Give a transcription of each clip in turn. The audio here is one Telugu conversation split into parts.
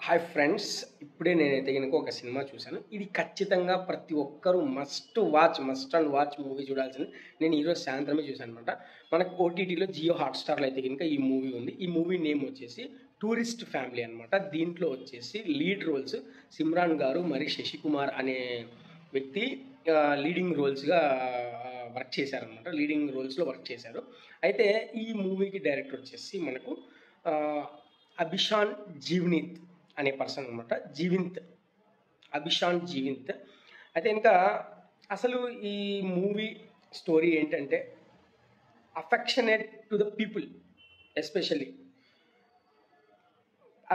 హాయ్ ఫ్రెండ్స్, ఇప్పుడే నేనైతే గనుక ఒక సినిమా చూశాను. ఇది ఖచ్చితంగా ప్రతి ఒక్కరు మస్ట్ అండ్ వాచ్ మూవీ చూడాల్సింది. నేను ఈరోజు సాయంత్రమే చూశాననమాట. మనకు ఓటీటీలో జియో హాట్‌స్టార్‌లో అయితే గనుక ఈ మూవీ ఉంది. ఈ మూవీ నేమ్ వచ్చేసి 'టూరిస్ట్ ఫ్యామిలీ' అనమాట. దీంట్లో వచ్చేసి లీడ్ రోల్స్ సిమ్రాన్ గారు, మరి శశికుమార్ అనే వ్యక్తి లీడింగ్ రోల్స్‌గా వర్క్ చేశారనమాట. లీడింగ్ రోల్స్‌లో వర్క్ చేశారు. అయితే ఈ మూవీకి డైరెక్టర్ వచ్చేసి మనకు అభిషాన్ జీవ్నీత్ అనే పర్సన్ అనమాట. అభిషాన్ జీవింత్. అయితే ఇంకా అసలు ఈ మూవీ స్టోరీ ఏంటంటే affectionate to the people, especially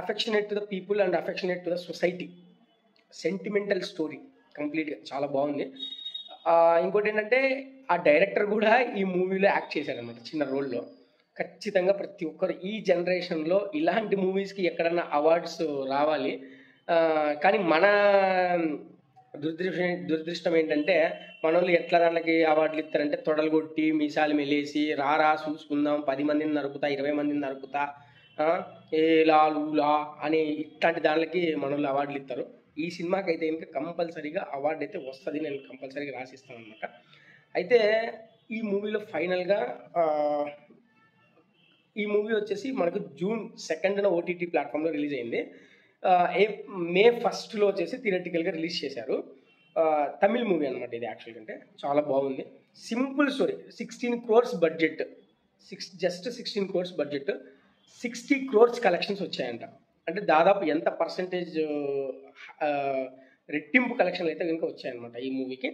affectionate to the people and affectionate to the society. Sentimental story కంప్లీట్గా చాలా బాగుంది. ఇంకోటి ఏంటంటే ఆ డైరెక్టర్ కూడా ఈ మూవీలో యాక్ట్ చేశారనమాట చిన్న రోల్లో. ఖచ్చితంగా ప్రతి ఒక్కరు ఈ జనరేషన్లో ఇలాంటి మూవీస్కి ఎక్కడన్నా అవార్డ్స్ రావాలి. కానీ మన దురదృష్టం ఏంటంటే మనోళ్ళు ఎట్లా దానికి అవార్డులు ఇస్తారంటే తొడలు కొట్టి మీసాలు మెలేసి రారా చూసుకుందాం 10 మందిని నరుకుతా 20 మందిని నరుకుతా ఏ లా అని ఇట్లాంటి దానికి మనోళ్ళు అవార్డులు ఇస్తారు. ఈ సినిమాకి అయితే ఇంకా కంపల్సరీగా అవార్డు అయితే వస్తుంది, నేను కంపల్సరీగా రాసిస్తాను అనమాట. అయితే ఈ మూవీలో ఫైనల్గా ఈ మూవీ వచ్చేసి మనకు జూన్ 2న ఓటీటీ ప్లాట్ఫామ్లో రిలీజ్ అయింది. మే 1లో వచ్చేసి థియేట్రికల్గా రిలీజ్ చేశారు. తమిళ్ మూవీ అనమాట ఇది. యాక్చువల్గా అంటే చాలా బాగుంది. Simple story. 16 crores budget, just 16 crores budget, 60 crores collections వచ్చాయంట. అంటే దాదాపు ఎంత పర్సంటేజ్ రెట్టింపు కలెక్షన్లు అయితే కనుక వచ్చాయన్నమాట ఈ మూవీకి.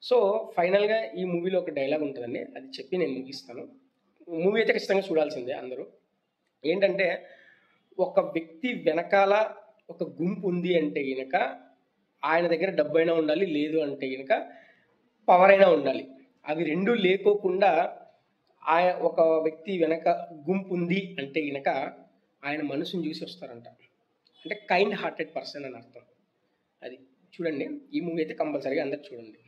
సో ఫైనల్గా ఈ మూవీలో ఒక డైలాగ్ ఉంటుందండి, అది చెప్పి నేను ముగిస్తాను. మూవీ అయితే ఖచ్చితంగా చూడాల్సిందే అందరూ. ఏంటంటే ఒక వ్యక్తి వెనకాల ఒక గుంపు ఉంది అంటే కనుక ఆయన దగ్గర డబ్బు అయినా ఉండాలి, లేదు అంటే కనుక పవర్ అయినా ఉండాలి. అవి రెండూ లేకోకుండా ఒక వ్యక్తి వెనక గుంపు ఉంది అంటే కనుక ఆయన మనసుని చూసి వస్తారంట. అంటే కైండ్ హార్టెడ్ పర్సన్ అని అర్థం. అది చూడండి, ఈ మూవీ అయితే కంపల్సరీగా అందరు చూడండి.